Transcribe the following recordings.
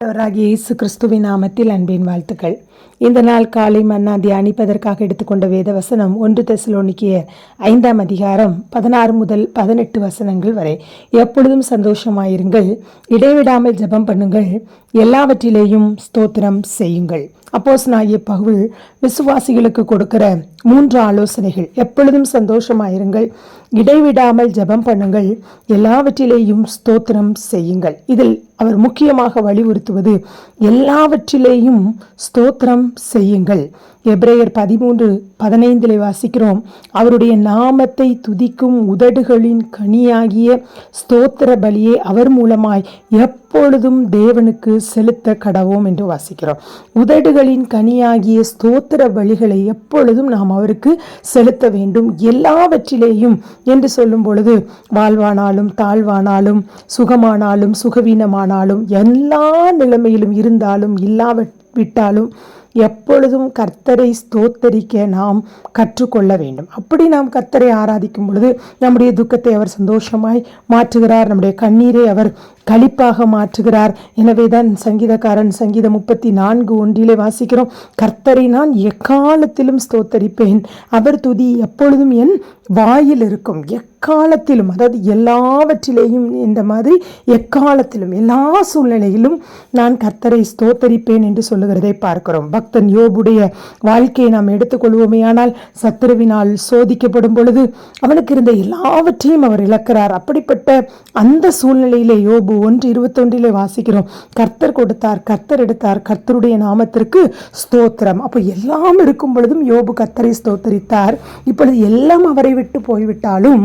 ஆண்டவராகிய இயேசு கிறிஸ்துவின் நாமத்தில் அன்பின் வாழ்த்துக்கள். இந்த நாள் காலை மன்னா தியானிப்பதற்காக எடுத்துக்கொண்ட வேத வசனம் 1 தெசலோனிக்கேயர் 5ஆம் அதிகாரம் 16 முதல் 18 வசனங்கள் வரை. எப்பொழுதும் சந்தோஷமாயிருங்கள், இடைவிடாமல் ஜெபம் பண்ணுங்கள், எல்லாவற்றிலேயும் ஸ்தோத்திரம் செய்யுங்கள். அப்போஸ்தலனாகிய பவுல் விசுவாசிகளுக்கு கொடுக்கிற 3 ஆலோசனைகள். எப்பொழுதும் சந்தோஷமாயிருங்கள், இடைவிடாமல் ஜெபம் பண்ணுங்கள், எல்லாவற்றிலேயும் ஸ்தோத்திரம் செய்யுங்கள். இதில் அவர் முக்கியமாக வலியுறுத்துவது எல்லாவற்றிலேயும் ஸ்தோத்திரம் செய்யுங்கள். எபிரேயர் 13:15 வாசிக்கிறோம், அவருடைய நாமத்தை துதிக்கும் உதடுகளின் கனியாகிய ஸ்தோத்திர பலியை அவர் மூலமாய் எப்பொழுதும் தேவனுக்கு செலுத்த கடவோம் என்று வாசிக்கிறோம். உதடுகளின் கனியாகிய ஸ்தோத்திர பலிகளை எப்பொழுதும் நாம் அவருக்கு செலுத்த வேண்டும். எல்லாவற்றிலேயும் என்று சொல்லும் பொழுது வாழ்வானாலும் தாழ்வானாலும் சுகமானாலும் சுகவீனமானாலும் எல்லா நிலைமையிலும் இருந்தாலும் இல்லாவிட்டாலும் எப்பொழுதும் கர்த்தரை ஸ்தோத்தரிக்க நாம் கற்றுக்கொள்ள வேண்டும். அப்படி நாம் கர்த்தரை ஆராதிக்கும் பொழுது நம்முடைய துக்கத்தை அவர் சந்தோஷமாய் மாற்றுகிறார், நம்முடைய கண்ணீரை அவர் களிப்பாக மாற்றுகிறார். எனவே தான் சங்கீதக்காரன் சங்கீதம் 34:1 வாசிக்கிறோம், கர்த்தரை நான் எக்காலத்திலும் ஸ்தோத்தரிப்பேன், அவர் துதி எப்பொழுதும் என் வாயில் இருக்கும். எக்காலத்திலும், அதாவது எல்லாவற்றிலேயும் இந்த மாதிரி எக்காலத்திலும் எல்லா சூழ்நிலையிலும் நான் கர்த்தரை ஸ்தோத்தரிப்பேன் என்று சொல்லுகிறதை பார்க்கிறோம். பக்தன் யோபுடைய வாழ்க்கையை நாம் எடுத்துக்கொள்வோமே, ஆனால் சத்துருவினால் சோதிக்கப்படும் பொழுது அவனுக்கு இருந்த எல்லாவற்றையும் அவர் இழக்கிறார். அப்படிப்பட்ட அந்த சூழ்நிலையிலே யோபு 1:21 வாசிக்கிறோம், கர்த்தர் கொடுத்தார், கர்த்தர் எடுத்தார், கர்த்தருடைய நாமத்திற்கு ஸ்தோத்திரம். அப்போ எல்லாம் இருக்கும் பொழுதும் யோபு கர்த்தரை ஸ்தோத்தரித்தார். இப்பொழுது எல்லாம் அவரை விட்டு போய்விட்டாலும்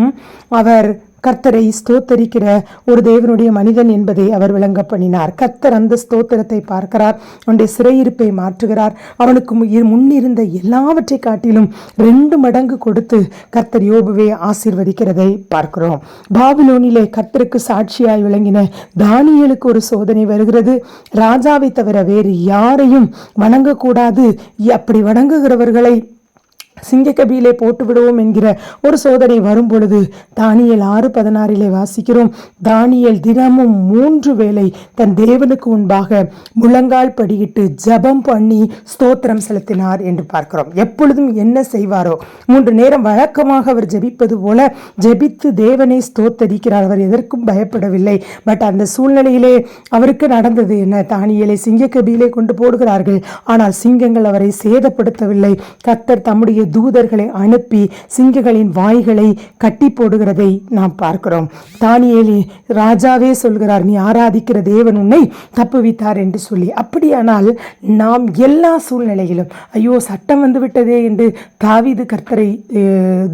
அவர் கர்த்தரை ஸ்தோத்தரிக்கிற ஒரு தேவனுடைய மனிதன் என்பதை அவர் விளங்க பண்ணினார். கர்த்தர் அந்த ஸ்தோத்திரத்தை பார்க்கிறார், அவனுடைய சிறையிருப்பை மாற்றுகிறார். அவனுக்கு முன்னிருந்த எல்லாவற்றை காட்டிலும் 2 மடங்கு கொடுத்து கர்த்தர் யோபுவை ஆசீர்வதிக்கிறதை பார்க்கிறோம். பாபிலோனிலே கர்த்தருக்கு சாட்சியாய் விளங்கின தானியேலுக்கு ஒரு சோதனை வருகிறது. ராஜாவை தவிர வேறு யாரையும் வணங்கக்கூடாது, அப்படி வணங்குகிறவர்களை சிங்கக்கபியிலே போட்டு விடுவோம் என்கிற ஒரு சோதனை வரும் பொழுது தானியேல் 6:16 வாசிக்கிறோம், தானியேல் தினமும் 3 வேளை தன் தேவனுக்கு முன்பாக முழங்கால் படியிட்டு ஜெபம் பண்ணி ஸ்தோத்திரம் செலுத்தினார் என்று பார்க்கிறோம். எப்பொழுதும் என்ன செய்வாரோ 3 நேரம் வழக்கமாக அவர் ஜெபிப்பது போல ஜெபித்து தேவனை ஸ்தோத்தரிக்கிறார். அவர் எதற்கும் பயப்படவில்லை. பட் அந்த சூழ்நிலையிலே அவருக்கு நடந்தது என்ன? தானியேலை சிங்கக்கபியிலே கொண்டு போடுகிறார்கள், ஆனால் சிங்கங்கள் அவரை சேதப்படுத்தவில்லை. கர்த்தர் தம்முடைய தூதர்களை அனுப்பி சிங்கங்களின் வாய்களை கட்டி போடுகிறதை நாம் பார்க்கிறோம். தானியேலி ராஜாவே சொல்கிறார், நீ ஆராதிக்கிற தேவன் உன்னை தப்புவித்தார் என்று சொல்லி. அப்படியானால் நாம் எல்லா சூழ்நிலையிலும் ஐயோ சட்டம் வந்து விட்டதே என்று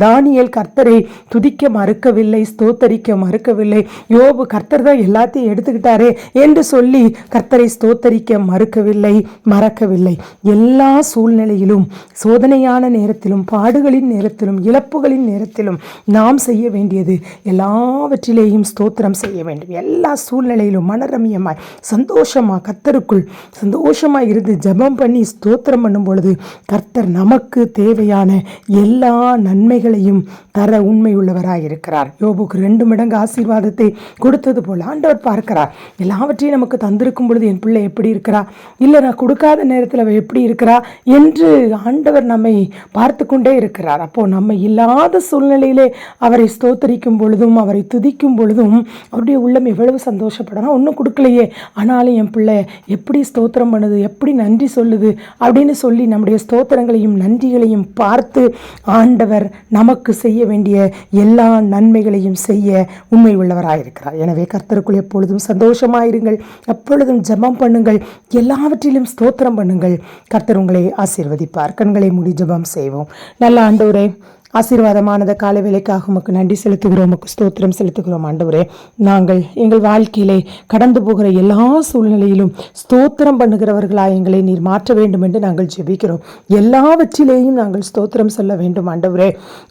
தானியேல் கர்த்தரை துதிக்க மறுக்கவில்லை, ஸ்தோத்தரிக்க மறுக்கவில்லை. யோபு கர்த்தர் தான் எல்லாத்தையும் எடுத்துக்கிட்டாரே என்று சொல்லி கர்த்தரை ஸ்தோத்தரிக்க மறக்கவில்லை. எல்லா சூழ்நிலையிலும், சோதனையான நேரத்திலும், பாடுகளின் நேரத்திலும், இழப்புகளின் நேரத்திலும் நாம் செய்ய வேண்டியது எல்லாவற்றிலேயும் ஸ்தோத்திரம் செய்ய வேண்டும். எல்லா சூழ்நிலையிலும் மனரமியமாய் சந்தோஷமாக கர்த்தருக்குள் சந்தோஷமாய் இருந்து ஜெபம் பண்ணி ஸ்தோத்திரம் பண்ணும் பொழுது கர்த்தர் நமக்கு தேவையான எல்லா நன்மைகளையும் தர உண்மை உள்ளவராய் இருக்கிறார். யோபுக்கு 2 மடங்கு ஆசீர்வாதத்தை கொடுத்தது போல ஆண்டவர் பார்க்கிறார். எல்லாவற்றையும் நமக்கு தந்திருக்கும் பொழுது என் பிள்ளை எப்படி இருக்கிறா, இல்லை நான் கொடுக்காத நேரத்தில் அவள் எப்படி இருக்கிறா என்று ஆண்டவர் நம்மை பார்த்து கொண்டே இருக்கிறார். அப்போ நம்ம இல்லாத சூழ்நிலையிலே அவரை ஸ்தோத்தரிக்கும் பொழுதும் அவரை துதிக்கும் பொழுதும் அவருடைய உள்ளம் எவ்வளவு சந்தோஷப்படணும். ஒன்றும் கொடுக்கலையே, ஆனாலும் என் பிள்ளை எப்படி ஸ்தோத்திரம் பண்ணுது, எப்படி நன்றி சொல்லுது அப்படின்னு சொல்லி நம்முடைய ஸ்தோத்திரங்களையும் நன்றிகளையும் பார்த்து ஆண்டவர் நமக்கு செய்ய வேண்டிய எல்லா நன்மைகளையும் செய்ய உண்மை உள்ளவராயிருக்கிறார். எனவே கர்த்தருக்குள் எப்பொழுதும் சந்தோஷமாயிருங்கள், எப்பொழுதும் ஜெபம் பண்ணுங்கள், எல்லாவற்றிலும் ஸ்தோத்திரம் பண்ணுங்கள். கர்த்தர் உங்களை ஆசீர்வதிப்பார். கண்களை மூடி ஜெபம் செய்வோம். நல்ல ஆண்டவரே, ஆசீர்வாதமானத காலை வேளைக்காக உமக்கு நன்றி செலுத்துகிறோம், உமக்கு ஸ்தோத்திரம் செலுத்துகிறோம். ஆண்டவரே, நாங்கள் எங்கள் வாழ்க்கையிலே கடந்து போகிற எல்லா சூழ்நிலையிலும் ஸ்தோத்திரம் பண்ணுகிறவர்களாக எங்களை நீர் மாற்ற வேண்டும் என்று நாங்கள் ஜெபிக்கிறோம். எல்லாவற்றிலேயும் நாங்கள் ஸ்தோத்திரம் சொல்ல வேண்டும். ஆண்டவரே,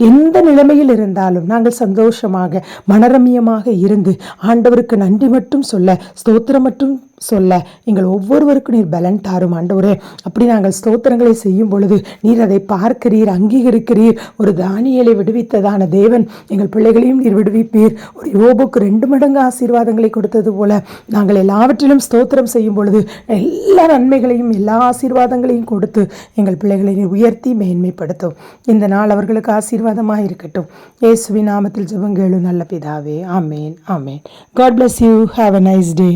எந்த நிலைமையில் இருந்தாலும் நாங்கள் சந்தோஷமாக மனரமியமாக இருந்து ஆண்டவருக்கு நன்றி மட்டும் சொல்ல, ஸ்தோத்திரம் மட்டும் சொல்ல எங்கள் ஒவ்வொருவருக்கும் நீர் பலன் தாரும் ஆண்டவரே. அப்படி நாங்கள் ஸ்தோத்திரங்களை செய்யும் பொழுது நீர் அதை பார்க்கிறீர், அங்கீகரிக்கிறீர். ஒரு தானியேலை விடுவித்ததான தேவன் எங்கள் பிள்ளைகளையும் நீர் விடுவிப்பீர். ஒரு யோபுக்கு 2 மடங்கு ஆசீர்வாதங்களை கொடுத்தது போல நாங்கள் எல்லாவற்றிலும் ஸ்தோத்திரம் செய்யும் பொழுது எல்லா நன்மைகளையும் எல்லா ஆசீர்வாதங்களையும் கொடுத்து எங்கள் பிள்ளைகளை நீர் உயர்த்தி மேன்மைப்படுத்தும். இந்த நாள் அவர்களுக்கு ஆசீர்வாதமாக இருக்கட்டும். இயேசுவின் நாமத்தில் ஜெபம் கேளு நல்ல பிதாவே. ஆமேன், ஆமேன். God bless you. Have a nice day.